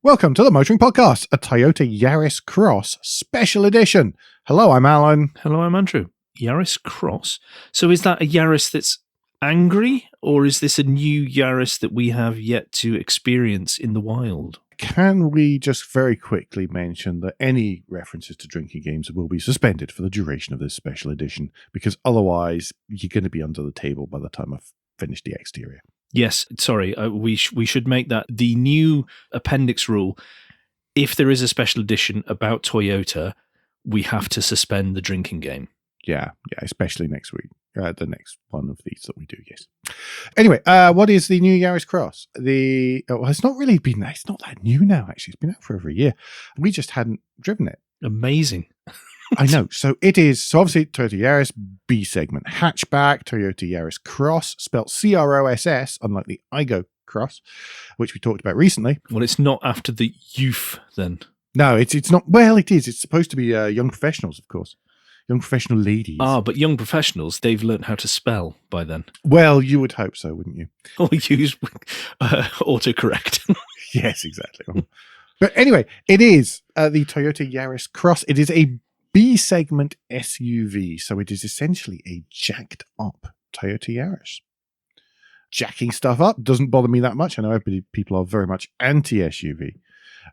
Welcome to the Motoring Podcast, a Toyota Yaris Cross Special Edition. Hello, I'm Alan. Hello, I'm Andrew. Yaris Cross. So is that a Yaris that's angry, or is this a new Yaris that we have yet to experience in the wild? Can we just very quickly mention that any references to drinking games will be suspended for the duration of this special edition, because otherwise you're going to be under the table by the time I've finished the exterior. Yes, sorry, we should make that the new appendix rule. If there is a special edition about Toyota, we have to suspend the drinking game. Yeah, especially next week. The next one of these that we do, yes. Anyway, what is the new Yaris Cross? It's not that new now, actually. It's been out for over a year. We just hadn't driven it. Amazing. I know. So it is, obviously Toyota Yaris B segment hatchback, Toyota Yaris Cross, spelt C-R-O-S-S, unlike the Igo Cross, which we talked about recently. Well, it's not after the youth then. No, it's not. Well, it is. It's supposed to be young professionals, of course. Young professional ladies. But young professionals, they've learned how to spell by then. Well, you would hope so, wouldn't you? Or use autocorrect. Yes, exactly. But anyway, it is the Toyota Yaris Cross. It is a B-segment SUV, so it is essentially a jacked-up Toyota Yaris. Jacking stuff up doesn't bother me that much. I know people are very much anti-SUV,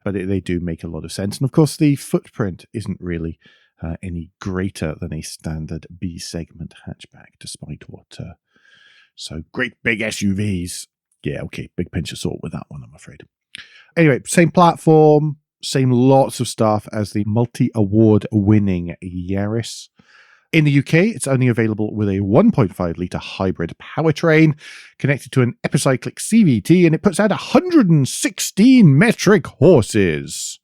but they do make a lot of sense. And of course, the footprint isn't really any greater than a standard B-segment hatchback, despite what... So great big SUVs. Yeah, okay, big pinch of salt with that one, I'm afraid. Anyway, same platform, same lots of stuff as the multi-award winning Yaris. In the UK, it's only available with a 1.5-litre hybrid powertrain connected to an epicyclic CVT, and it puts out 116 metric horses.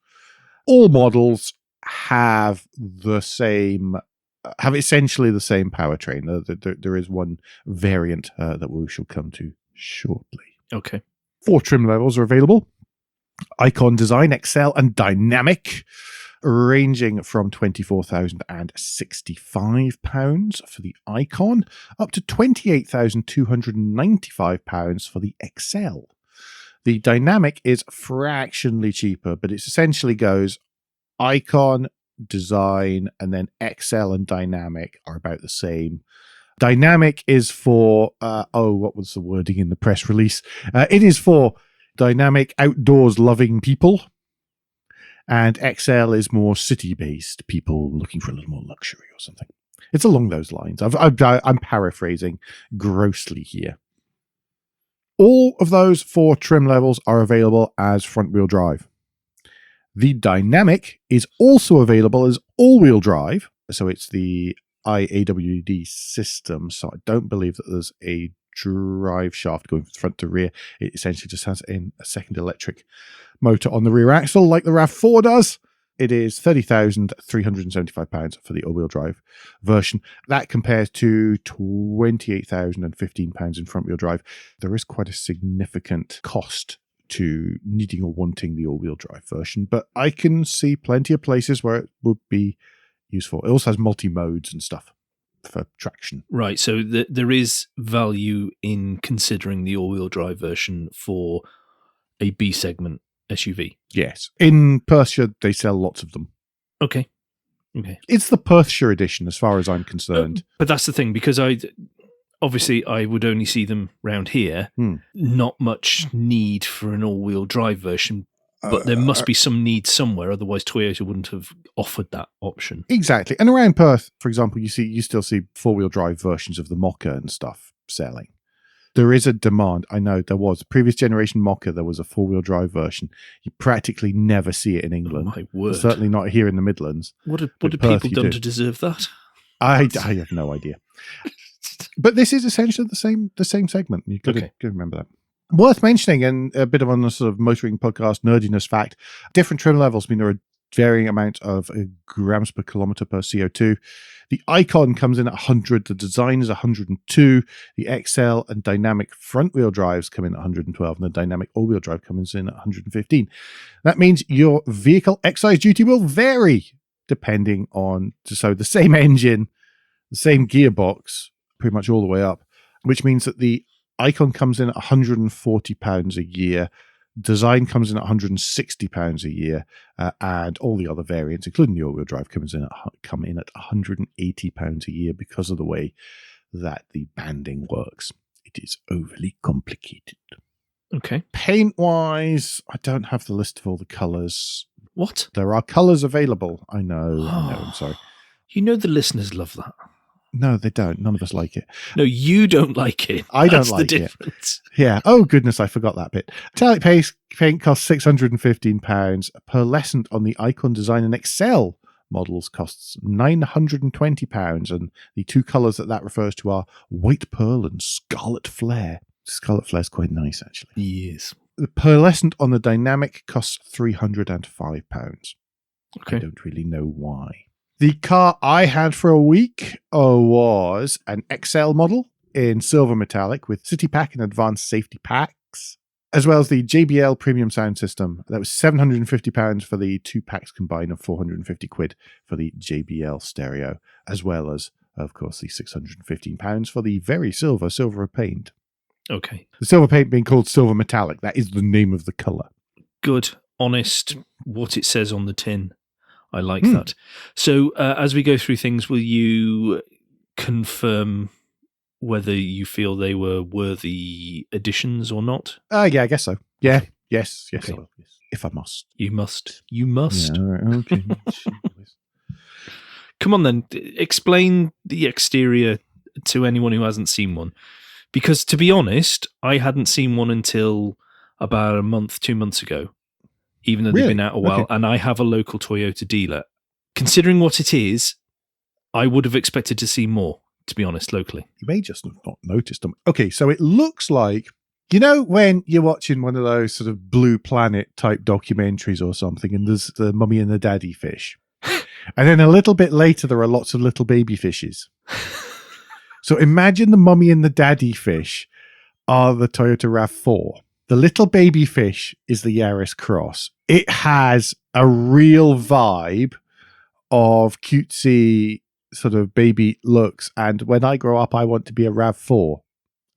All models have essentially the same powertrain. There is one variant that we shall come to shortly. Okay. 4 trim levels are available. Icon Design, Excel, and Dynamic, ranging from £24,065 for the Icon up to £28,295 for the Excel. The Dynamic is fractionally cheaper, but it essentially goes Icon, Design, and then Excel and Dynamic are about the same. Dynamic is for, what was the wording in the press release? It is for dynamic outdoors loving people, and XL is more city-based people looking for a little more luxury or something. It's along those lines. I'm paraphrasing grossly here. All of those 4 trim levels are available as front-wheel drive. The Dynamic is also available as all-wheel drive, so it's the IAWD system, so I don't believe that there's a drive shaft going from front to rear. It essentially just has a second electric motor on the rear axle like the RAV4 does. It is £30,375 for the all-wheel drive version. That compares to £28,015 in front-wheel drive. There is quite a significant cost to needing or wanting the all-wheel drive version, but I can see plenty of places where it would be useful. It also has multi-modes and stuff for traction. Right, so there is value in considering the all-wheel drive version for a B-segment SUV. Yes. In Perthshire, they sell lots of them. Okay. It's the Perthshire edition as far as I'm concerned. But that's the thing, because I would only see them round here. Not much need for an all-wheel drive version, but there must be some need somewhere, otherwise Toyota wouldn't have offered that option. Exactly. And around Perth, for example, you still see 4-wheel drive versions of the Mocha and stuff selling. There is a demand. I know there was. Previous generation Mocha, there was a 4-wheel drive version. You practically never see it in England. Oh, my word. Certainly not here in the Midlands. What have people done to deserve that? I have no idea. But this is essentially the same segment. You've got to remember that. Worth mentioning, and a bit of on the sort of motoring podcast nerdiness fact, different trim levels mean there are varying amounts of grams per kilometer per CO2. The Icon comes in at 100, the Design is 102, the XL and Dynamic front-wheel drives come in at 112, and the Dynamic all-wheel drive comes in at 115. That means your vehicle excise duty will vary depending on, so the same engine, the same gearbox, pretty much all the way up, which means that the Icon comes in at £140 a year. Design comes in at £160 a year, and all the other variants, including the all-wheel drive, come in at £180 a year because of the way that the banding works. It is overly complicated. Okay. Paint-wise, I don't have the list of all the colours. What? There are colours available. I know, I'm sorry. You know the listeners love that. No, they don't. None of us like it. No, you don't like it. I don't That's like the it. difference. Yeah. Oh, goodness, I forgot that bit. Metallic paint costs £615. Pearlescent on the Icon Design and Excel models costs £920. And the two colours that refers to are white pearl and scarlet flare. Scarlet flare is quite nice, actually. Yes. The pearlescent on the Dynamic costs £305. Okay. I don't really know why. The car I had for a week was an XL model in silver metallic with City Pack and advanced safety packs, as well as the JBL premium sound system. That was £750 for the 2 packs combined and £450 for the JBL stereo, as well as, of course, the £615 for the very silver paint. Okay. The silver paint being called silver metallic. That is the name of the colour. Good, honest, what it says on the tin. I like that. So as we go through things, will you confirm whether you feel they were worthy additions or not? Yeah, I guess so. Yeah. Okay. Yes, Okay. I will. Yes. If I must. You must. You must. Yeah, all right, okay. Come on then, explain the exterior to anyone who hasn't seen one. Because to be honest, I hadn't seen one until about a month, 2 months ago, even though they've been out a while, Okay. and I have a local Toyota dealer. Considering what it is, I would have expected to see more, to be honest, locally. You may just have not noticed them. Okay, so it looks like, you know, when you're watching one of those sort of Blue Planet type documentaries or something, and there's the mummy and the daddy fish. And then a little bit later, there are lots of little baby fishes. So imagine the mummy and the daddy fish are the Toyota RAV4. The little baby fish is the Yaris Cross. It has a real vibe of cutesy sort of baby looks. And when I grow up, I want to be a RAV4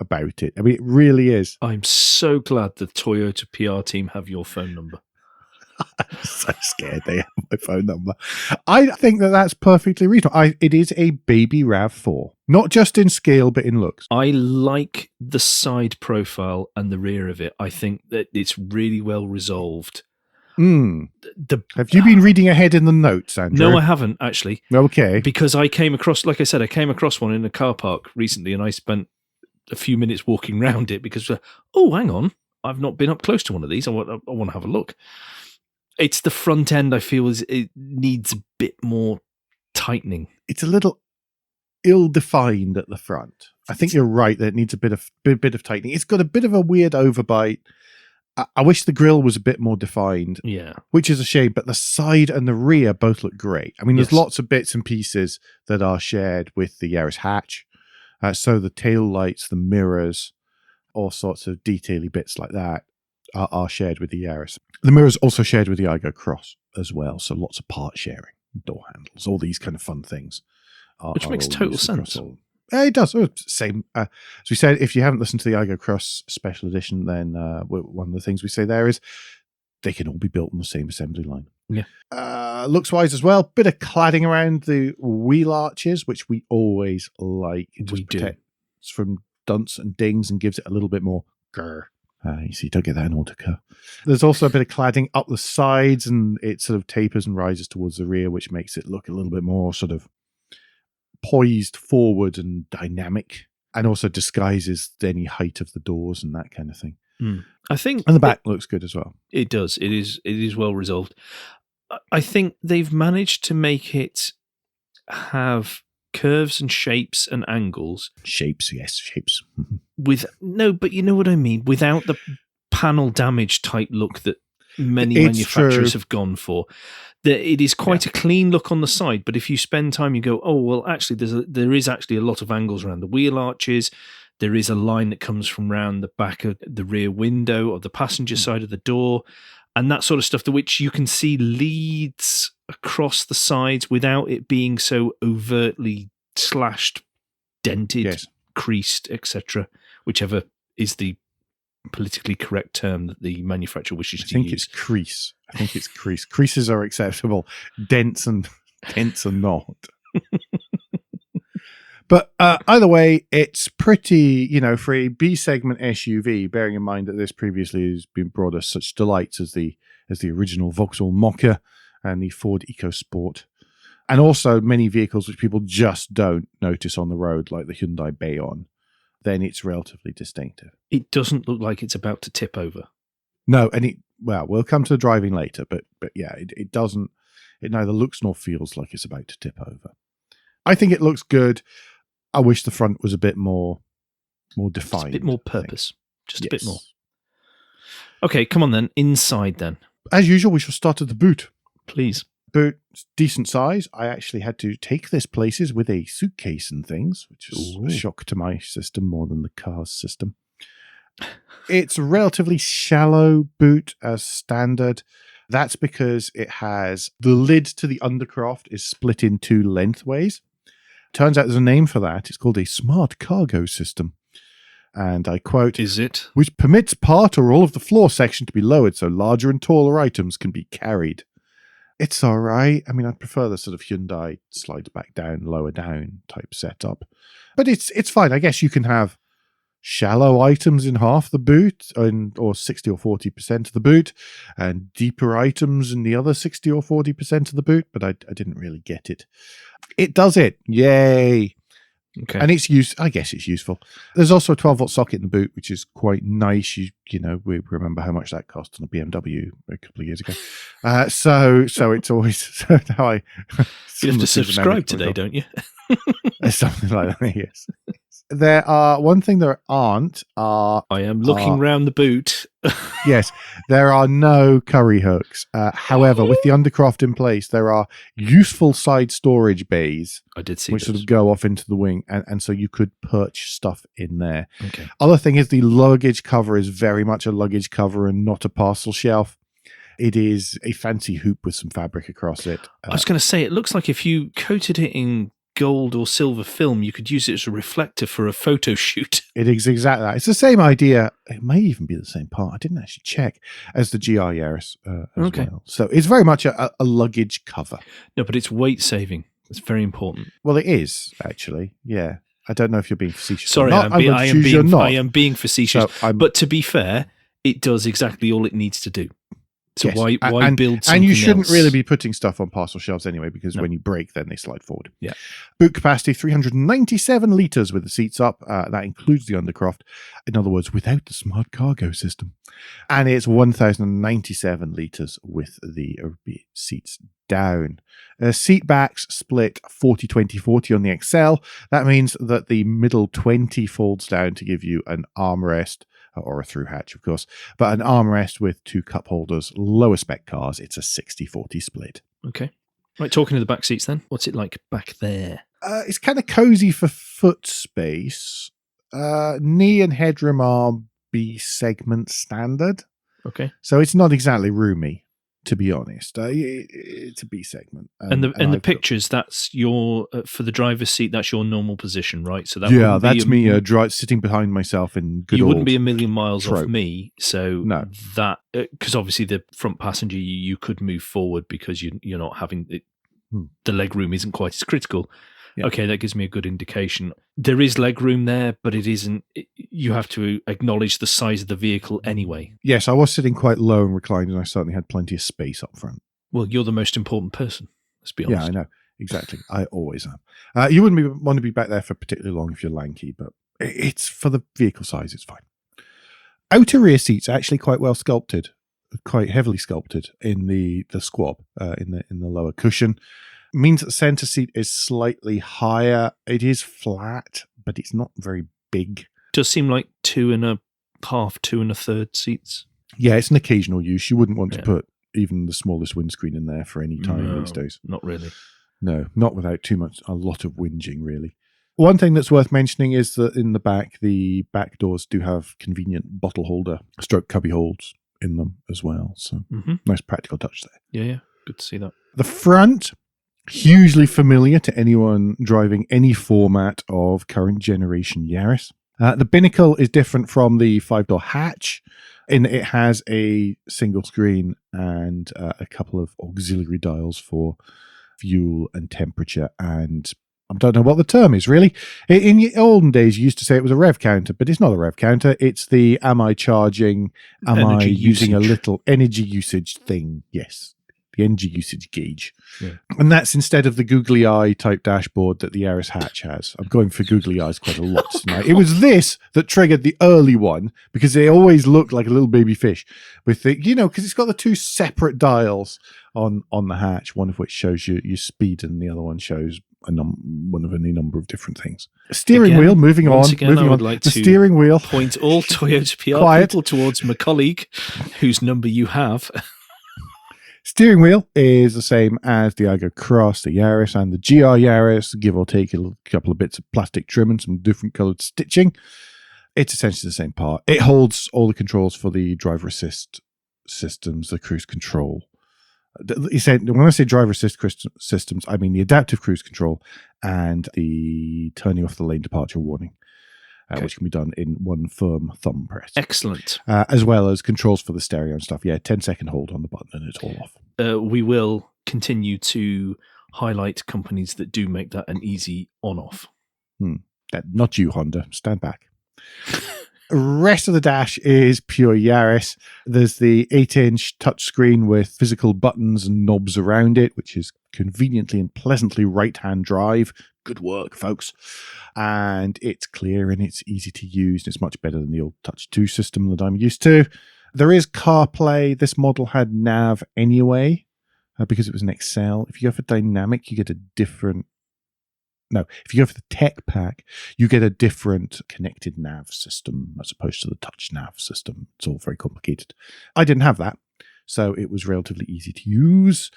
about it. I mean, it really is. I'm so glad the Toyota PR team have your phone number. I'm so scared they have my phone number. I think that that's perfectly reasonable. It is a baby RAV4, not just in scale, but in looks. I like the side profile and the rear of it. I think that it's really well resolved. Have you been reading ahead in the notes, Andrew? No, I haven't, actually. Okay. Because I came across, like I said, I came across one in a car park recently, and I spent a few minutes walking around it because, oh, hang on, I've not been up close to one of these. I want to have a look. It's the front end, I feel, it needs a bit more tightening. It's a little ill-defined at the front. I think you're right that it needs a bit of tightening. It's got a bit of a weird overbite. I wish the grille was a bit more defined. Yeah. Which is a shame, but the side and the rear both look great. I mean, there's lots of bits and pieces that are shared with the Yaris hatch. So the tail lights, the mirrors, all sorts of detaily bits like that are shared with the Yaris. The mirrors also shared with the Yaris Cross as well. So lots of part sharing, door handles, all these kind of fun things. Which makes total sense. It does. Same. As we said, if you haven't listened to the Yaris Cross special edition, then one of the things we say there is they can all be built on the same assembly line. Yeah. Looks wise as well. Bit of cladding around the wheel arches, which we always like. It just protects from dunts and dings and gives it a little bit more grr. You see, you don't get that in autocar. There's also a bit of cladding up the sides, and it sort of tapers and rises towards the rear, which makes it look a little bit more sort of poised forward and dynamic, and also disguises any height of the doors and that kind of thing. I think, and the back looks good as well. It does. It is well resolved. I think they've managed to make it have curves and shapes and angles. Shapes, yes, shapes. But you know what I mean. Without the panel damage type look that many manufacturers have gone for. It is quite a clean look on the side, but if you spend time, you go, oh, well, actually, there is actually a lot of angles around the wheel arches. There is a line that comes from around the back of the rear window or the passenger side of the door, and that sort of stuff, which you can see leads across the sides without it being so overtly slashed, dented, creased, etc., whichever is the politically correct term that the manufacturer wishes to use. I think it's crease. Creases are acceptable. Dents are not. But either way, it's pretty, for a B segment SUV, bearing in mind that this previously has been brought us such delights as the original Vauxhall Mokka and the Ford EcoSport. And also many vehicles which people just don't notice on the road, like the Hyundai Bayon. Then it's relatively distinctive. It doesn't look like it's about to tip over. No, and we'll come to the driving later, but yeah, it doesn't. It neither looks nor feels like it's about to tip over. I think it looks good. I wish the front was a bit more defined. Just a bit more purpose. Just a bit more. Okay, come on then. Inside then. As usual, we shall start at the boot. Please. Boot, decent size. I actually had to take this places with a suitcase and things, which is a shock to my system more than the car's system. It's a relatively shallow boot as standard. That's because it has the lid to the undercroft is split in two lengthways. Turns out there's a name for that. It's called a smart cargo system. And I quote, "Is it? Which permits part or all of the floor section to be lowered so larger and taller items can be carried." It's all right. I mean, I'd prefer the sort of Hyundai slides back down, lower down type setup. But it's fine. I guess you can have shallow items in half the boot or 60 or 40% of the boot and deeper items in the other 60 or 40% of the boot, but I didn't really get it. It does it. Yay. Okay. And I guess it's useful. There's also a 12-volt socket in the boot, which is quite nice. We remember how much that cost on a BMW a couple of years ago. So it's always how I. You have to subscribe today, don't you? Something like that. Yes. There are one thing there aren't are. I am looking round the boot. Yes, there are no curry hooks. However, with the undercroft in place, there are useful side storage bays. I did see which those. sort of go off into the wing, and so you could perch stuff in there. Okay. Other thing is the luggage cover is very much a luggage cover and not a parcel shelf. It is a fancy hoop with some fabric across it. I was going to say, it looks like if you coated it in gold or silver film, you could use it as a reflector for a photo shoot. It is exactly that. It's the same idea. It may even be the same part. I didn't actually check as the GR Yaris as well. So it's very much a luggage cover. No, but it's weight saving. It's very important. Well, it is actually. Yeah. I don't know if you're being facetious. Sorry, or not. I am being facetious. So but to be fair, it does exactly all it needs to do. So yes. why build something And you shouldn't else? really be putting stuff on parcel shelves anyway, because when you break, then they slide forward. Yeah. Boot capacity, 397 litres with the seats up. That includes the undercroft. In other words, without the smart cargo system. And it's 1,097 litres with the seats down. Seat backs split 40-20-40 on the XL. That means that the middle 20 folds down to give you an armrest, or a through hatch, of course, but an armrest with two cup holders. Lower spec cars, it's a 60-40 split. Okay. Right, talking to the back seats then. What's it like back there? It's kind of cozy for foot space. Knee and headroom are B segment standard. Okay. So it's not exactly roomy, to be honest. It's a B segment. And the pictures, that's your, for the driver's seat, that's your normal position, right? So that that's me sitting behind myself in good. You old wouldn't be a million miles trope. off me. So no. That, because obviously the front passenger, you could move forward because you're not having it. The leg room isn't quite as critical. Yeah. Okay, that gives me a good indication. There is leg room there, but it isn't. You have to acknowledge the size of the vehicle anyway. Yes, I was sitting quite low and reclined, and I certainly had plenty of space up front. Well, you're the most important person, let's be honest. Yeah, I know. Exactly. I always am. You wouldn't want to be back there for particularly long if you're lanky, but it's for the vehicle size, it's fine. Outer rear seats are actually quite well sculpted, quite heavily sculpted in the squab, in the lower cushion. Means that the center seat is slightly higher. It is flat, but it's not very big. Does seem like 2.5, 2 1/3 seats. Yeah, it's an occasional use. You wouldn't want to put even the smallest windscreen in there for any time these days. Not really. No, not without a lot of whinging, really. One thing that's worth mentioning is that in the back doors do have convenient bottle holder stroke cubby holes in them as well. So nice practical touch there. Yeah. Good to see that. The front, hugely familiar to anyone driving any format of current generation Yaris. The binnacle is different from the 5-door hatch in that it has a single screen and a couple of auxiliary dials for fuel and temperature, and I don't know what the term is really. In the olden days, you used to say it was a rev counter, but it's not a rev counter. It's the am I charging, am I using a little energy usage thing? Yes, the energy usage gauge. Yeah. And that's instead of the googly eye type dashboard that the Yaris hatch has. I'm going for googly eyes quite a lot tonight. It was this that triggered the early one because they always looked like a little baby fish with the, because it's got the two separate dials on the hatch, one of which shows you your speed and the other one shows one of any number of different things. Steering wheel, moving on. I would like the to steering wheel. Point all Toyota PR people towards my colleague, whose number you have. Steering wheel is the same as the Yaris Cross, the Yaris, and the GR Yaris, give or take a couple of bits of plastic trim and some different coloured stitching. It's essentially the same part. It holds all the controls for the driver assist systems, the cruise control. When I say driver assist systems, I mean the adaptive cruise control and the turning off the lane departure warning, which can be done in one firm thumb press. Excellent. As well as controls for the stereo and stuff. Yeah, 10-second hold on the button and it's all off. We will continue to highlight companies that do make that an easy on-off. Not you, Honda. Stand back. Rest of the dash is pure Yaris. There's the 8-inch touchscreen with physical buttons and knobs around it, which is conveniently and pleasantly right-hand drive. Good work, folks. And it's clear and it's easy to use. It's much better than the old Touch 2 system that I'm used to. There is CarPlay. This model had nav anyway, because it was an XL. If you go for dynamic, you get a different... No, if you go for the tech pack, you get a different connected nav system as opposed to the touch nav system. It's all very complicated. I didn't have that, so it was relatively easy to use.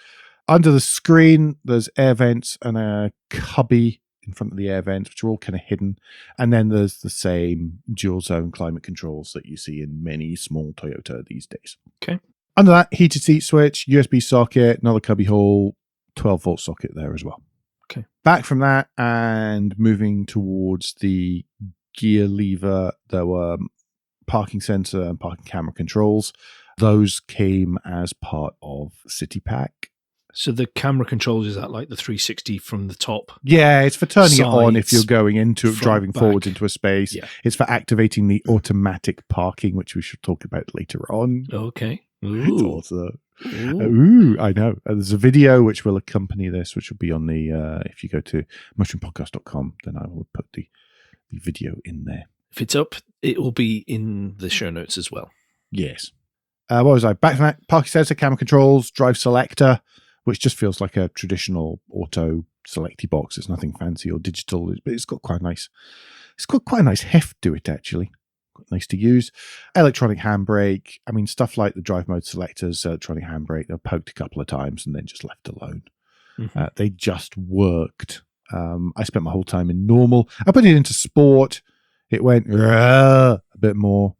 Under the screen, there's air vents and a cubby in front of the air vents, which are all kind of hidden. And then there's the same dual zone climate controls that you see in many small Toyota these days. Okay. Under that, heated seat switch, USB socket, another cubby hole, 12-volt socket there as well. Okay. Back from that and moving towards the gear lever, there were parking sensor and parking camera controls. Those came as part of City Pack. So the camera controls, is that like the 360 from the top? Yeah, it's for turning Sides, it on if you're going into front, driving back. forwards into a space. Yeah. It's for activating the automatic parking, which we should talk about later on. Okay. It's also... Ooh, I know. There's a video which will accompany this, which will be on the, if you go to mushroompodcast.com, then I will put the video in there. If it's up, it will be in the show notes as well. Yes. What was I? Back from that, parking sensor, camera controls, drive selector, which just feels like a traditional auto selecty box. It's nothing fancy or digital, but it's got quite a nice heft to it, actually. Nice to use. Electronic handbrake. I mean, stuff like the drive mode selectors, electronic handbrake, they're poked a couple of times and then just left alone. Mm-hmm. They just worked. I spent my whole time in normal. I put it into sport. It went a bit more,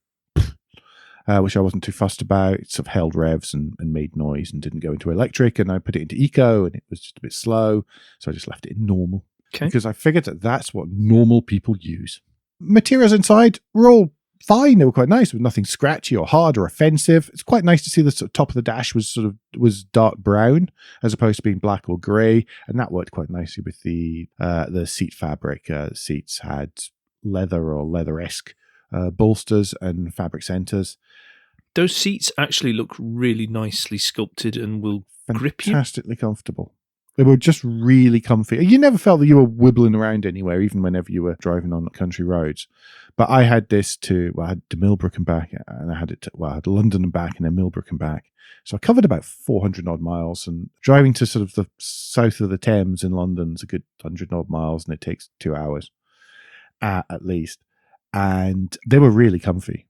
which I wasn't too fussed about. It sort of held revs and made noise and didn't go into electric. And I put it into eco and it was just a bit slow. So I just left it in normal. Okay. Because I figured that that's what normal people use. Materials inside were all fine. They were quite nice. There was nothing scratchy or hard or offensive. It's quite nice to see the sort of top of the dash was dark brown as opposed to being black or grey, and that worked quite nicely with the seat fabric. Seats had leather or leather-esque bolsters and fabric centers. Those seats actually look really nicely sculpted and will grip you. Fantastically comfortable. They were just really comfy. You never felt that you were wibbling around anywhere, even whenever you were driving on country roads. But I had this I had to Millbrook and back, and I had London and back, and then Millbrook and back. So I covered about 400 odd miles, and driving to sort of the south of the Thames in London's a good 100 odd miles, and it takes 2 hours at least. And they were really comfy.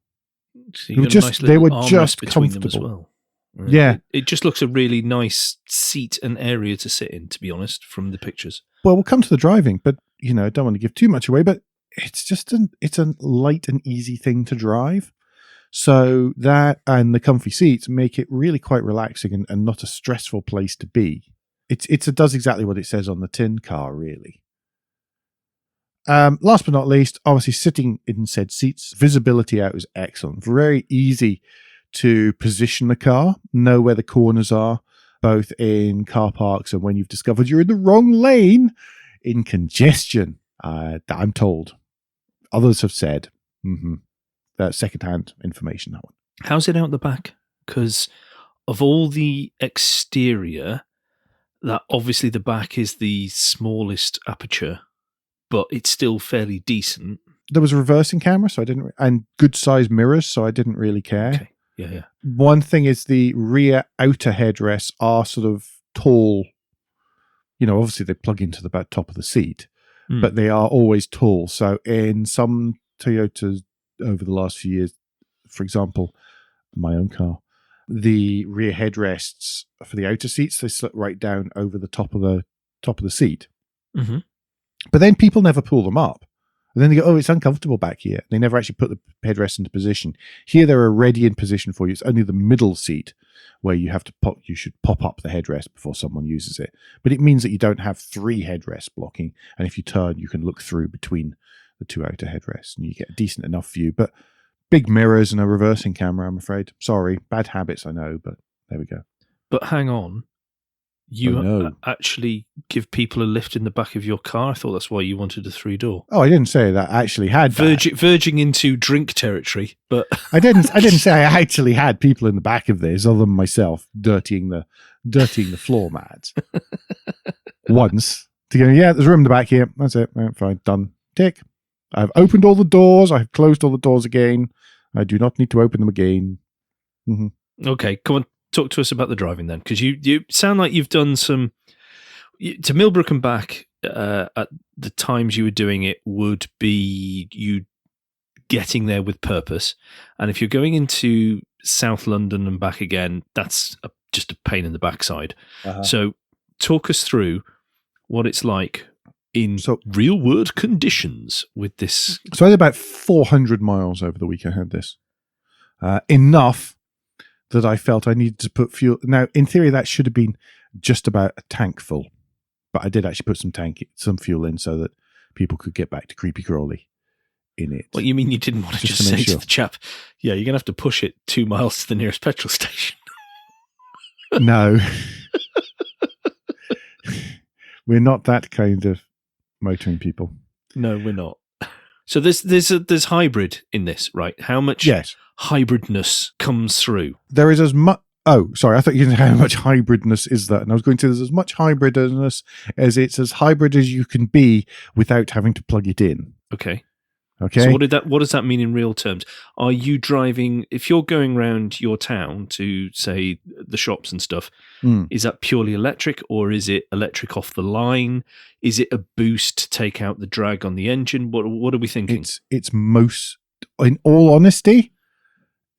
So they were just comfortable as well. Right. Yeah. It just looks a really nice seat and area to sit in, to be honest, from the pictures. Well, we'll come to the driving, but, I don't want to give too much away, but it's just it's a light and easy thing to drive. So that and the comfy seats make it really quite relaxing and not a stressful place to be. It does exactly what it says on the tin car, really. Last but not least, obviously sitting in said seats, visibility out is excellent. Very easy to position the car, know where the corners are, both in car parks and when you've discovered you're in the wrong lane in congestion. I'm told. Others have said. That's secondhand information, that one. How's it out the back? Because of all the exterior, that obviously the back is the smallest aperture, but it's still fairly decent. There was a reversing camera, so I didn't, and good sized mirrors, so I didn't really care. Okay. Yeah. One thing is the rear outer headrests are sort of tall. Obviously they plug into the top of the seat, but they are always tall. So in some Toyotas over the last few years, for example, my own car, the rear headrests for the outer seats, they slip right down over the top of the seat. Mm-hmm. But then people never pull them up. And then they go, oh, it's uncomfortable back here. They never actually put the headrest into position. Here, they're already in position for you. It's only the middle seat where you should pop up the headrest before someone uses it. But it means that you don't have 3 headrests blocking. And if you turn, you can look through between the 2 outer headrests and you get a decent enough view. But big mirrors and a reversing camera, I'm afraid. Sorry, bad habits, I know, but there we go. But hang on. You actually give people a lift in the back of your car? I thought that's why you wanted a 3-door. Oh, I didn't say that I actually had verging into drink territory, but I didn't say I actually had people in the back of this other than myself dirtying the floor mats. Once to go, yeah, there's room in the back here. That's it. Right, fine, done. Tick. I've opened all the doors. I've closed all the doors again. I do not need to open them again. Mm-hmm. Okay, come on. Talk to us about the driving then, because you sound like you've done some to Millbrook and back. At the times you were doing it would be you getting there with purpose, and if you're going into South London and back again, that's just a pain in the backside. So talk us through what it's like in real world conditions with this. So I had about 400 miles over the week. I had this enough that I felt I needed to put fuel. Now, in theory, that should have been just about a tank full, but I did actually put some fuel in so that people could get back to Creepy Crawly in it. What you mean you didn't want to just say to the chap, yeah, you're going to have to push it 2 miles to the nearest petrol station? No. We're not that kind of motoring people. No, we're not. So there's hybrid in this, right? How much hybridness comes through? There is as much. Oh, sorry. I thought you didn't know how much hybridness is that. And I was going to say there's as much hybridness as it's as hybrid as you can be without having to plug it in. Okay. So what does that mean in real terms? Are you driving, if you're going around your town to, say, the shops and stuff, is that purely electric, or is it electric off the line? Is it a boost to take out the drag on the engine? What are we thinking? It's most, in all honesty,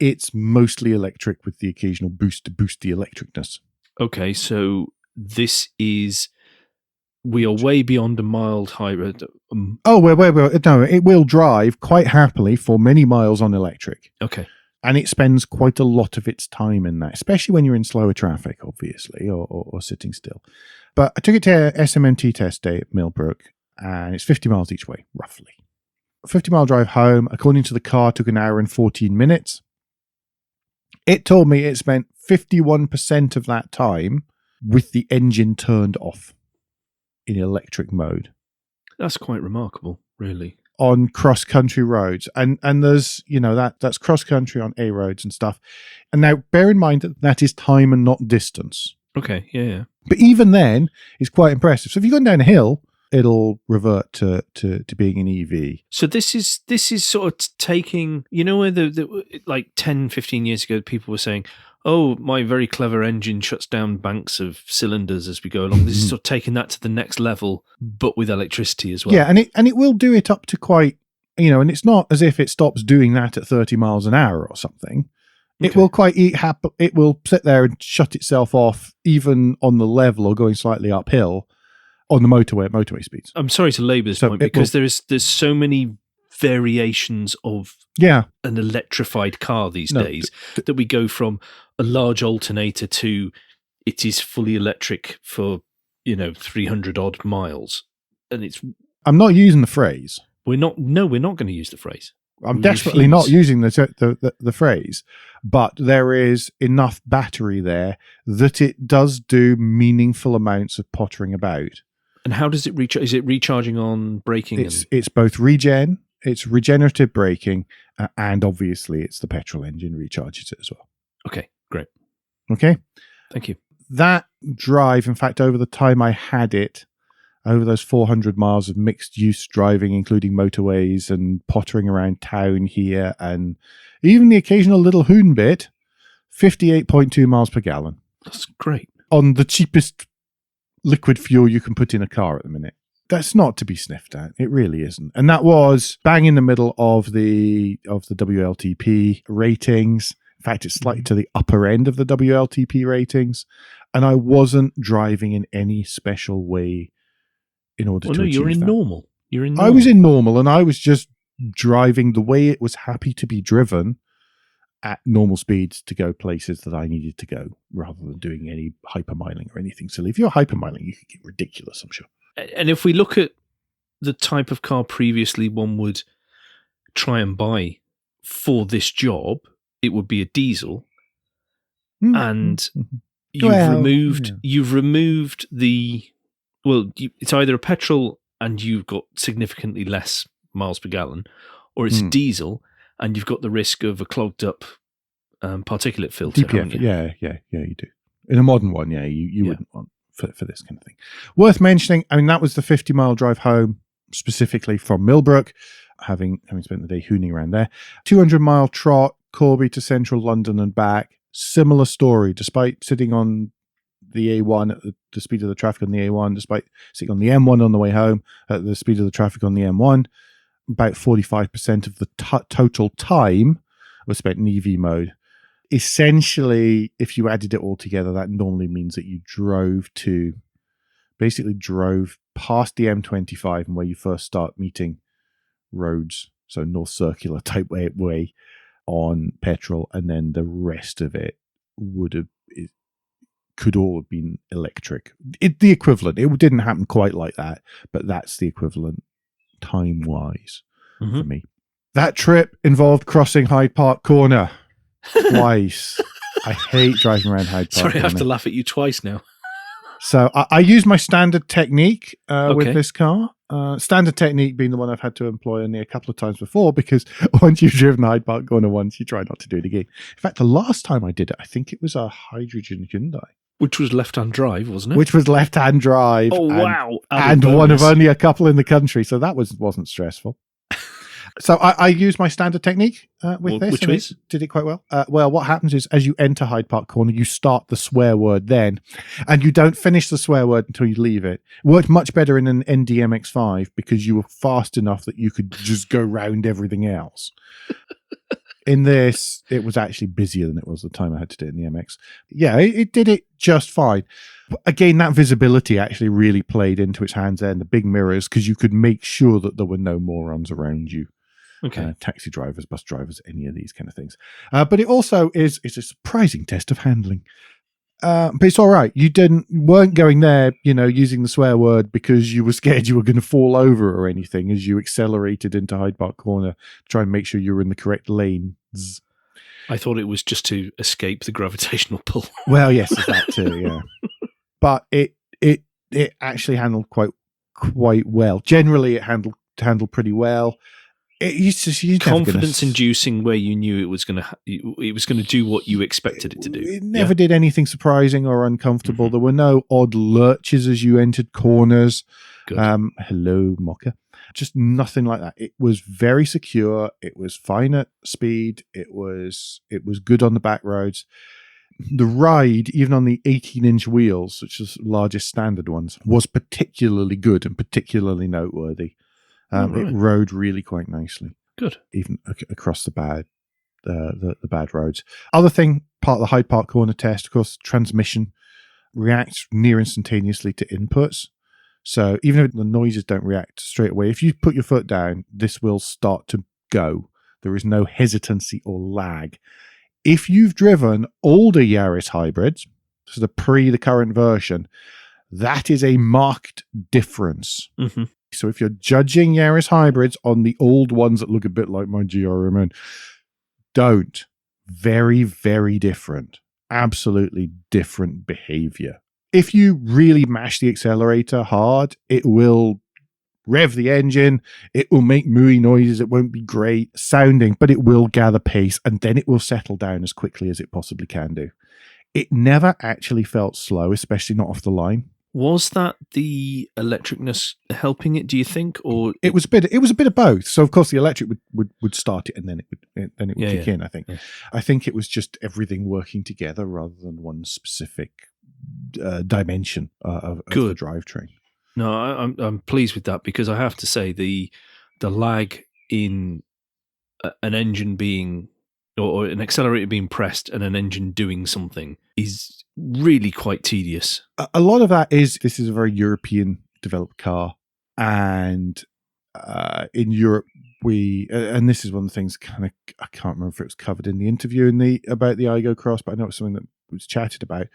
it's mostly electric with the occasional boost to boost the electricness. Okay, so this is, we are way beyond a mild hybrid. No, it will drive quite happily for many miles on electric. Okay. And it spends quite a lot of its time in that, especially when you're in slower traffic, obviously, or sitting still. But I took it to SMMT test day at Millbrook, and it's 50 miles each way, roughly. A 50-mile drive home, according to the car, took an hour and 14 minutes. It told me it spent 51% of that time with the engine turned off in electric mode. That's quite remarkable, really. On cross-country roads. And there's, that's cross-country on A roads and stuff. And now, bear in mind that is time and not distance. Okay, yeah. But even then, it's quite impressive. So if you're going down a hill, it'll revert to being an EV. So this is sort of taking, where the like 10, 15 years ago, people were saying, oh, my very clever engine shuts down banks of cylinders as we go along. This is sort of taking that to the next level, but with electricity as well. Yeah, and it will do it up to quite, and it's not as if it stops doing that at 30 miles an hour or something. It will it will sit there and shut itself off even on the level or going slightly uphill on the motorway speeds. I'm sorry to labour this point because there's so many variations of an electrified car these days that we go from a large alternator to it is fully electric for 300 odd miles, and it's I'm not using the phrase. We're not going to use the phrase. I'm desperately not using the phrase, but there is enough battery there that it does do meaningful amounts of pottering about. And how does it recharge? Is it recharging on braking? It's both it's regenerative braking, and obviously it's the petrol engine recharges it as well. Okay, great. Okay. Thank you. That drive, in fact, over the time I had it, over those 400 miles of mixed use driving, including motorways and pottering around town here, and even the occasional little hoon bit, 58.2 miles per gallon. That's great. On the cheapest liquid fuel you can put in a car at the minute. That's not to be sniffed at. It really isn't. And that was bang in the middle of the WLTP ratings. In fact, it's slightly to the upper end of the WLTP ratings. And I wasn't driving in any special way in order to achieve you're in that. normal. You're in normal. I was in normal, and I was just driving the way it was happy to be driven at normal speeds to go places that I needed to go, rather than doing any hypermiling or anything silly. If you're hypermiling, you could get ridiculous, I'm sure. And if we look at the type of car previously one would try and buy for this job, it would be a diesel. And you've removed the... Well, it's either a petrol and you've got significantly less miles per gallon, or it's a diesel and you've got the risk of a clogged up particulate filter. DPF, yeah, you do. In a modern one, you wouldn't want for this kind of thing. Worth mentioning, I mean, that was the 50-mile drive home, specifically from Millbrook, having spent the day hooning around there. 200-mile trot, Corby to central London and back. Similar story, despite sitting on the A1 at the speed of the traffic on the A1, despite sitting on the M1 on the way home at the speed of the traffic on the M1, about 45% of the total time was spent in EV mode. Essentially, if you added it all together, that normally means that you drove past the M25 and where you first start meeting roads, so North Circular type way on petrol, and then the rest of it could all have been electric. The equivalent. It didn't happen quite like that, but that's the equivalent time-wise for me. That trip involved crossing Hyde Park Corner twice. I hate driving around Hyde Park Corner. I have to laugh at you twice now. So I used my standard technique with this car. Standard technique being the one I've had to employ only a couple of times before, because once you've driven Hyde Park Corner once, you try not to do it again. In fact, the last time I did it, I think it was a hydrogen Hyundai. Which was left-hand drive, wasn't it? Which was left-hand drive. Oh, wow. And one of only a couple in the country, so that wasn't stressful. So I used my standard technique with this. Which is? Did it quite well. Well, what happens is, as you enter Hyde Park Corner, you start the swear word then, and you don't finish the swear word until you leave it. It worked much better in an NDMX5 because you were fast enough that you could just go round everything else. In this, it was actually busier than it was the time I had to do it in the MX. Yeah, it did it just fine. Again, that visibility actually really played into its hands there, and the big mirrors, because you could make sure that there were no morons around you. Okay. Taxi drivers, bus drivers, any of these kind of things. But it also is a surprising test of handling. But it's all right. You weren't going there, using the swear word because you were scared you were going to fall over or anything as you accelerated into Hyde Park Corner to try and make sure you were in the correct lanes. I thought it was just to escape the gravitational pull. Well, yes, that too, yeah. But it actually handled quite well. Generally, it handled pretty well. Confidence-inducing, where you knew it was going to do what you expected it to do. It never did anything surprising or uncomfortable. There were no odd lurches as you entered corners. Good. Hello, Mocha. Just nothing like that. It was very secure. It was fine at speed. It was good on the back roads. The ride, even on the 18-inch wheels, which is the largest standard ones, was particularly good and particularly noteworthy. It rode really quite nicely. Good. Even across the bad roads. Other thing, part of the Hyde Park Corner test, of course, transmission reacts near instantaneously to inputs. So even if the noises don't react straight away, if you put your foot down, this will start to go. There is no hesitancy or lag. If you've driven older Yaris hybrids, so the current version, that is a marked difference. Mm-hmm. So if you're judging Yaris hybrids on the old ones that look a bit like my GRMN, don't. Very, very different. Absolutely different behavior. If you really mash the accelerator hard, it will rev the engine, it will make mooey noises, it won't be great sounding, but it will gather pace, and then it will settle down as quickly as it possibly can do. It never actually felt slow, especially not off the line. Was that the electricness helping it, do you think? Or it was a bit of both. So of course the electric would start it, and then it would kick in, I think. Yeah. I think it was just everything working together rather than one specific dimension of the drivetrain. No, I'm pleased with that, because I have to say the lag in an engine being, or an accelerator being pressed and an engine doing something is really quite tedious. A lot of that is, this is a very European developed car, and in Europe and this is one of the things I can't remember if it was covered in the interview about the Yaris Cross, but I know it's something that was chatted about,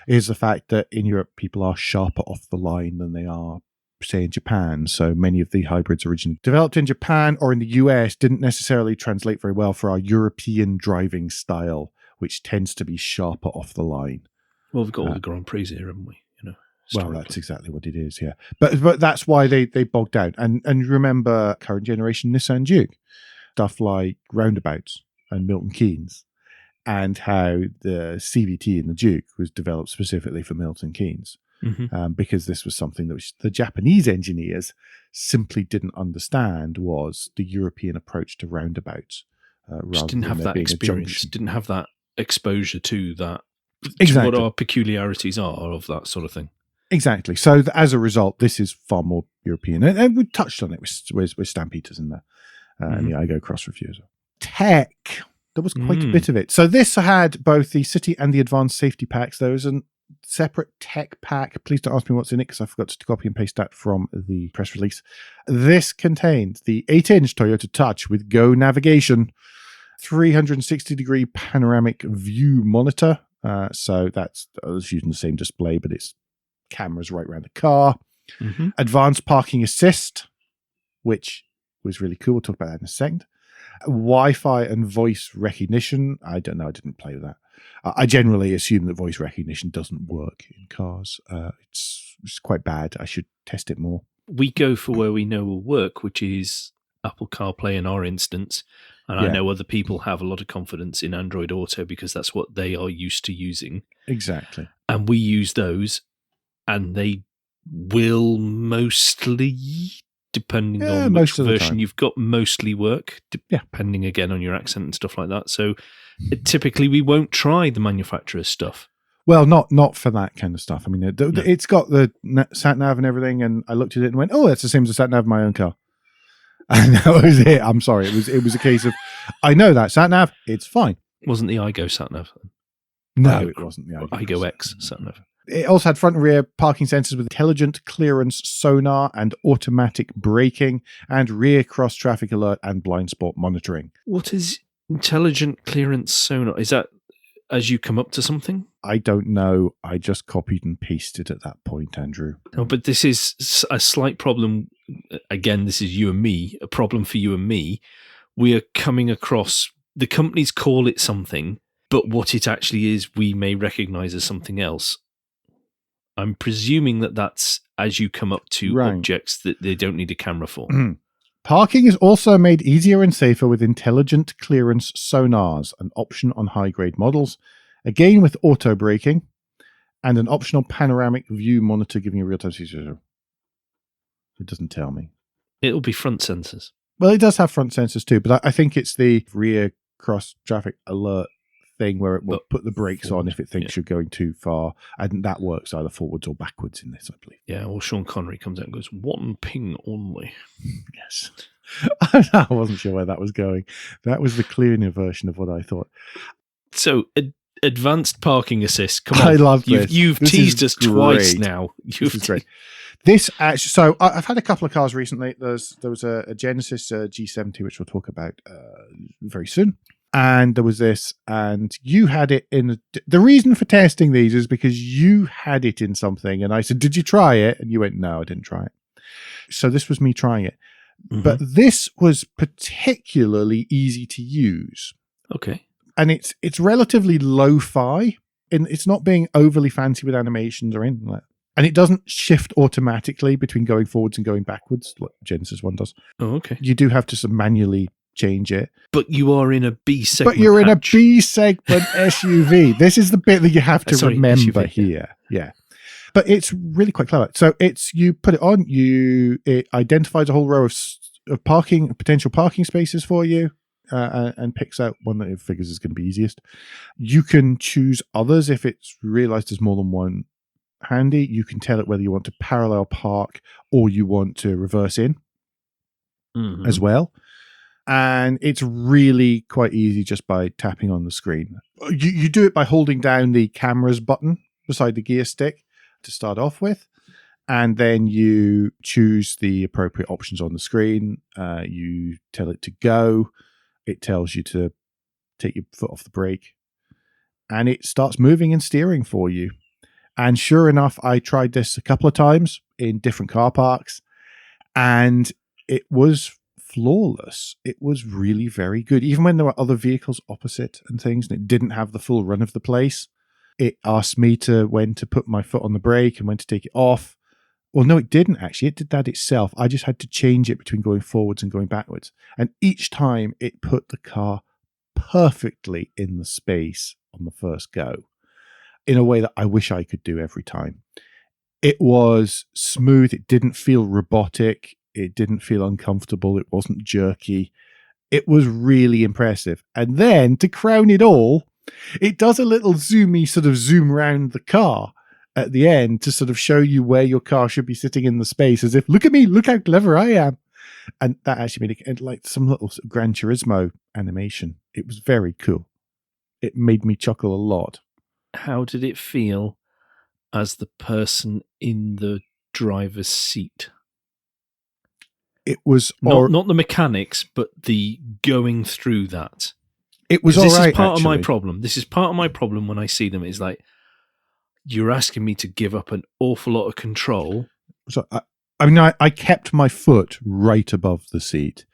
is the fact that in Europe people are sharper off the line than they are, say, in Japan. So many of the hybrids originally developed in Japan or in the US didn't necessarily translate very well for our European driving style, which tends to be sharper off the line. Well, we've got all the Grand Prix here, haven't we? Well, that's exactly what it is, yeah. But that's why they bogged down. And remember current generation Nissan Duke, stuff like roundabouts and Milton Keynes, and how the CVT in the Duke was developed specifically for Milton Keynes, because this was something that the Japanese engineers simply didn't understand, was the European approach to roundabouts. Just didn't have that experience, didn't have that exposure to that. Exactly. To what our peculiarities are of that sort of thing. Exactly. So as a result, this is far more European. And we touched on it with Stan Peters in the Yaris Cross review as well. Tech. There was quite a bit of it. So this had both the City and the Advanced Safety packs. There was a separate tech pack. Please don't ask me what's in it, because I forgot to copy and paste that from the press release. This contained the 8-inch Toyota Touch with Go navigation, 360-degree panoramic view monitor. So that's using the same display, but it's cameras right around the car. Advanced parking assist, which was really cool. We'll talk about that in a second. Wi-Fi and voice recognition. I don't know. I didn't play with that. I generally assume that voice recognition doesn't work in cars. It's quite bad. I should test it more. We go for where we know will work, which is Apple CarPlay in our instance. And I know other people have a lot of confidence in Android Auto because that's what they are used to using. Exactly. And we use those, and they will mostly, depending on which version you've got, mostly work, depending again on your accent and stuff like that. So typically we won't try the manufacturer's stuff. Well, not for that kind of stuff. I mean, it's got the sat-nav and everything, and I looked at it and went, oh, that's the same as the sat-nav of my own car. And that was it. I'm sorry. It was a case of, I know that sat-nav, it's fine. Wasn't the iGo sat-nav? No, it wasn't the iGo X sat-nav. It also had front and rear parking sensors with intelligent clearance sonar and automatic braking, and rear cross traffic alert and blind spot monitoring. What is intelligent clearance sonar? Is that as you come up to something? I don't know. I just copied and pasted at that point, Andrew. No, but this is a slight problem. Again, this is you and me, a problem for you and me. We are coming across, the companies call it something, but what it actually is, we may recognize as something else. I'm presuming that that's as you come up to objects that they don't need a camera for. Parking is also made easier and safer with intelligent clearance sonars, an option on high-grade models, again with auto braking, and an optional panoramic view monitor giving you real-time features. It doesn't tell me. It'll be front sensors. Well, it does have front sensors too, but I think it's the rear cross traffic alert thing where it will put the brakes on if it thinks you're going too far, and that works either forwards or backwards in this, I believe. Yeah, well, Sean Connery comes out and goes, one ping only. Yes. I wasn't sure where that was going. That was the cleaner version of what I thought. So, advanced parking assist. Come on. I love this. You've teased us twice now. This is great. This actually, so I've had a couple of cars recently. There was a Genesis G70, which we'll talk about very soon. And there was this, and you had it in the reason for testing these is because you had it in something, and I said, did you try it? And you went, no, I didn't try it. So this was me trying it. Mm-hmm. But this was particularly easy to use. Okay. And it's relatively lo-fi, and it's not being overly fancy with animations or anything like that. And it doesn't shift automatically between going forwards and going backwards like Genesis one does. Oh, okay. You do have to sort of manually change it. But you are in a B segment. But you're in a B segment SUV. This is the bit that you have to remember SUV, here. Yeah. But it's really quite clever. So you put it on, it identifies a whole row of potential parking spaces for you, and picks out one that it figures is going to be easiest. You can choose others if it's realized there's more than one handy. You can tell it whether you want to parallel park or you want to reverse in as well. And it's really quite easy just by tapping on the screen. You do it by holding down the cameras button beside the gear stick to start off with. And then you choose the appropriate options on the screen. You tell it to go. It tells you to take your foot off the brake. And it starts moving and steering for you. And sure enough, I tried this a couple of times in different car parks. And it was flawless. It was really very good. Even when there were other vehicles opposite and things, and it didn't have the full run of the place, it asked me when to put my foot on the brake and when to take it off. Well, no, it didn't actually. It did that itself. I just had to change it between going forwards and going backwards. And each time it put the car perfectly in the space on the first go in a way that I wish I could do every time. It was smooth. It didn't feel robotic. It didn't feel uncomfortable. It wasn't jerky. It was really impressive. And then to crown it all, it does a little zoomy sort of zoom around the car at the end to sort of show you where your car should be sitting in the space, as if, look at me, look how clever I am. And that actually made it like some little Gran Turismo animation. It was very cool. It made me chuckle a lot. How did it feel as the person in the driver's seat? It was not the mechanics, but the going through that. It was all right. This is part actually. of my problem. This is part of my problem when I see them. It's like, you're asking me to give up an awful lot of control. So I kept my foot right above the seat.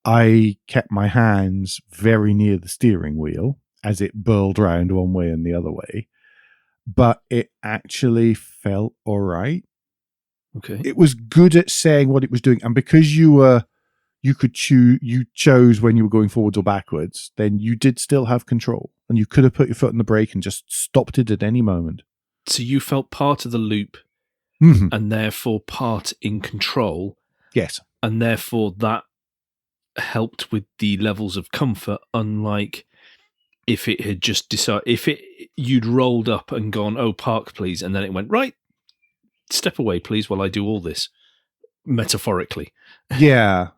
I kept my hands very near the steering wheel as it burled round one way and the other way. But it actually felt all right. Okay. It was good at saying what it was doing. And because you chose when you were going forwards or backwards, then you did still have control. And you could have put your foot on the brake and just stopped it at any moment. So you felt part of the loop and therefore part in control. Yes. And therefore that helped with the levels of comfort, unlike if it had just decided, you'd rolled up and gone, oh, park please, and then it went, right, step away please while I do all this, metaphorically. Yeah.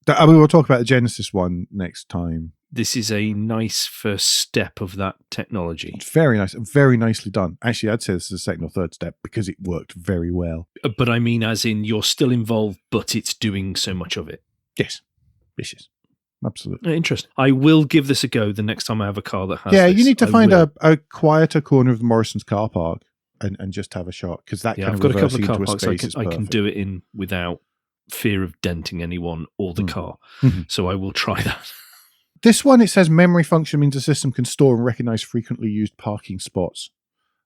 I mean, we'll talk about the Genesis one next time. This is a nice first step of that technology. It's very nice, very nicely done. Actually, I'd say this is the second or third step because it worked very well. But I mean, as in you're still involved, but it's doing so much of it. Yes. Yes. Absolutely. Interesting. I will give this a go the next time I have a car that has this. You need to find a quieter corner of the Morrison's car park and just have a shot, because that kind I've of got a couple of car parks I can do it in without fear of denting anyone or the car. So I will try that. This one, it says memory function means the system can store and recognize frequently used parking spots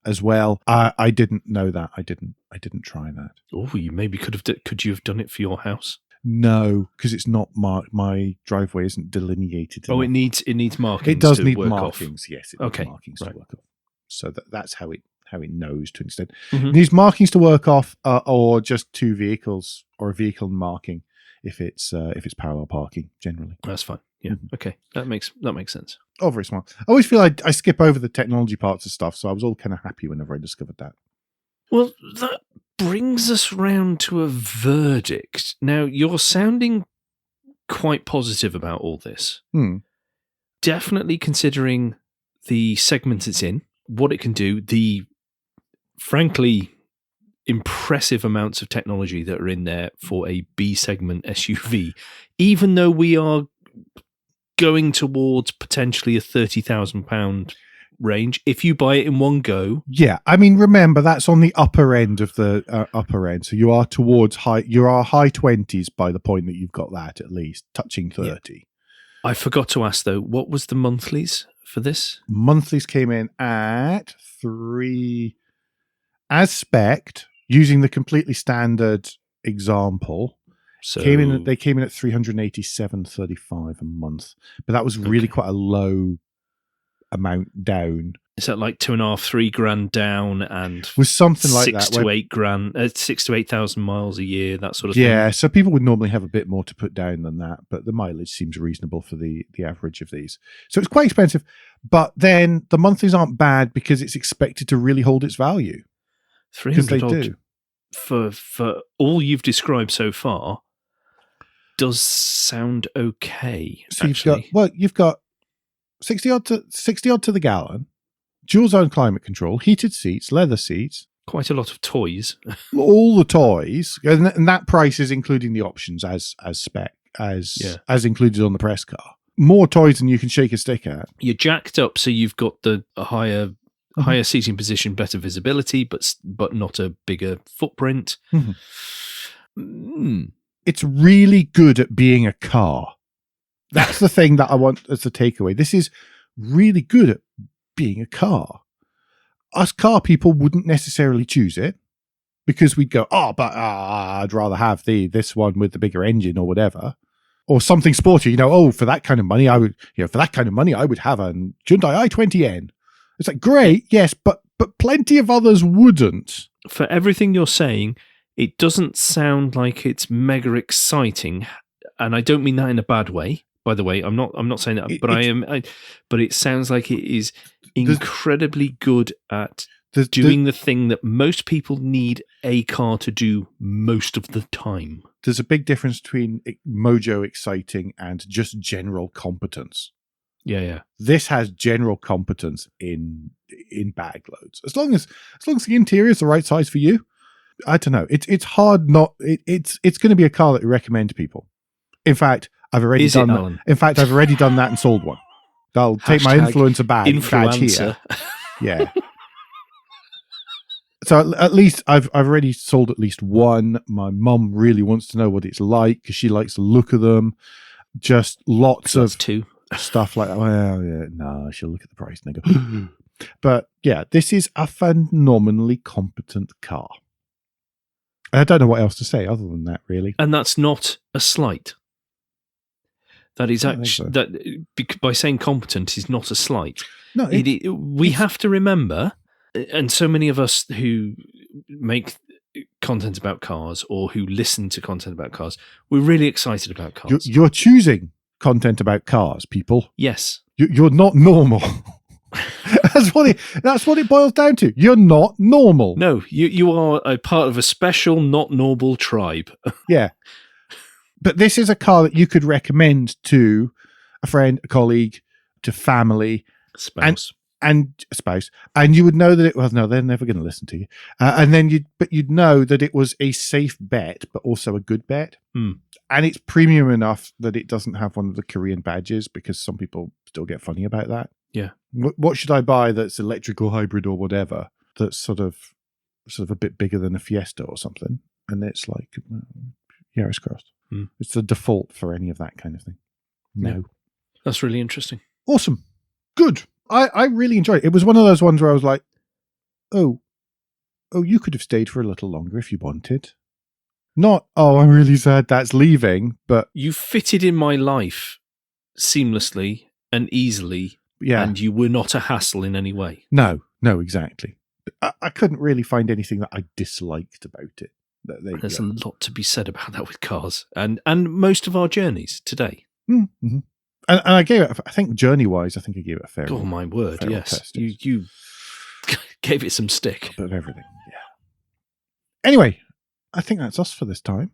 as well. I didn't know that. I didn't try that. Oh, you maybe could you have done it for your house? No, because it's not marked. My driveway isn't delineated. Oh, enough. It needs markings. It does need markings. Off. Yes, it needs markings to work off. So that's how it knows to an extent. It needs markings to work off, or just two vehicles or a vehicle marking if it's parallel parking generally. That's fine. Yeah. Okay. That makes sense. Oh, very smart. I always feel I skip over the technology parts of stuff, so I was all kind of happy whenever I discovered that. Well, that brings us round to a verdict. Now, you're sounding quite positive about all this. Definitely considering the segment it's in, what it can do, the frankly impressive amounts of technology that are in there for a B segment SUV, even though we are going towards potentially a £30,000 range if you buy it in one go. Yeah, I mean, remember that's on the upper end of the upper end, so you are towards high 20s by the point that you've got that, at least touching 30. Yeah. I forgot to ask though, what was the monthlies for this? Monthlies came in at 3 as spec'd, using the completely standard example. So They came in at $387.35 a month, but that was really quite a low amount down. Is that like 2.5-3 grand down, and was something like 6 that? to 8 grand, 6 to 8,000 miles a year, that sort of thing? Yeah, so people would normally have a bit more to put down than that, but the mileage seems reasonable for the average of these. So it's quite expensive, but then the monthlies aren't bad because it's expected to really hold its value. Because they do. For all you've described so far, does sound okay. So you've got 60 odd to the gallon, dual zone climate control, heated seats, leather seats, quite a lot of toys, all the toys, and that price is including the options as spec as included on the press car. More toys than you can shake a stick at. You're jacked up, so you've got the higher seating position, better visibility, but not a bigger footprint. It's really good at being a car. That's the thing that I want as the takeaway. This is really good at being a car. Us car people wouldn't necessarily choose it because we'd go, I'd rather have this one with the bigger engine or whatever, or something sporty. For that kind of money, I would have a Hyundai i20N. It's like, great, yes, but plenty of others wouldn't. For everything you're saying, it doesn't sound like it's mega exciting, and I don't mean that in a bad way. By the way, I'm not saying that, but it sounds like it is incredibly good at doing the thing that most people need a car to do most of the time. There's a big difference between mojo exciting and just general competence. Yeah. This has general competence in bag loads. As long as the interior is the right size for you, I don't know. It's hard not. It's going to be a car that we recommend to people. In fact, I've already done that. In fact, I've already done that and sold one. I'll take my influencer badge here. Yeah. So at least I've already sold at least one. My mum really wants to know what it's like because she likes the look of them. Just lots of two. Stuff like that. Well, yeah, no, she'll look at the price and go. But yeah, this is a phenomenally competent car. I don't know what else to say other than that, really. And that's not a slight. That is actually by saying competent is not a slight. No, we have to remember, and so many of us who make content about cars or who listen to content about cars, we're really excited about cars. You're choosing content about cars, people. Yes, you're not normal. That's what it boils down to. You're not normal. No, you are a part of a special, not normal tribe. Yeah. But this is a car that you could recommend to a friend, a colleague, to family, spouse, and a spouse, and you would know that they're never going to listen to you. And then you'd know that it was a safe bet, but also a good bet. And it's premium enough that it doesn't have one of the Korean badges because some people still get funny about that. Yeah. What should I buy that's electrical hybrid or whatever that's sort of a bit bigger than a Fiesta or something? And it's like Yaris Cross. It's the default for any of that kind of thing. No. Yeah. That's really interesting. Awesome. Good. I really enjoyed it. It was one of those ones where I was like, oh, you could have stayed for a little longer if you wanted. Not, I'm really sad that's leaving, but... You fitted in my life seamlessly and easily, and you were not a hassle in any way. No, exactly. I couldn't really find anything that I disliked about it. There's a lot to be said about that with cars and most of our journeys today. Mm-hmm. And I gave it, I think journey-wise, I gave it a fair... Oh, my word, yes. You gave it some stick. A bit of everything, yeah. Anyway, I think that's us for this time.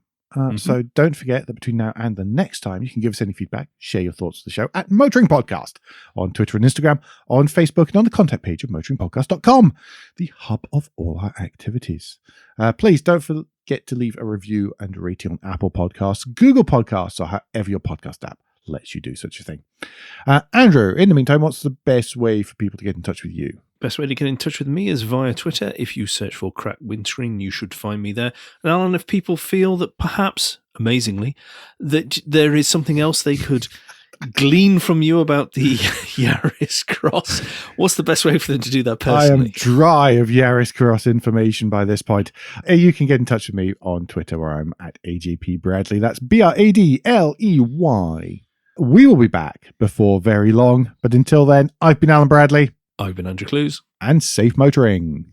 So don't forget that between now and the next time, you can give us any feedback, share your thoughts of the show at Motoring Podcast on Twitter and Instagram, on Facebook, and on the contact page of motoringpodcast.com, the hub of all our activities. Please don't forget to leave a review and rating on Apple Podcasts, Google Podcasts, or however your podcast app lets you do such a thing. Andrew, in the meantime, what's the best way for people to get in touch with you? Best way to get in touch with me is via Twitter. If you search for Cracked Windscreen, you should find me there. And Alan, if people feel that perhaps, amazingly, that there is something else they could glean from you about the Yaris Cross, what's the best way for them to do that personally? I am dry of Yaris Cross information by this point. You can get in touch with me on Twitter where I'm at AJP Bradley. That's Bradley. We will be back before very long, but until then, I've been Alan Bradley. I've been Andrew Clues. And safe motoring.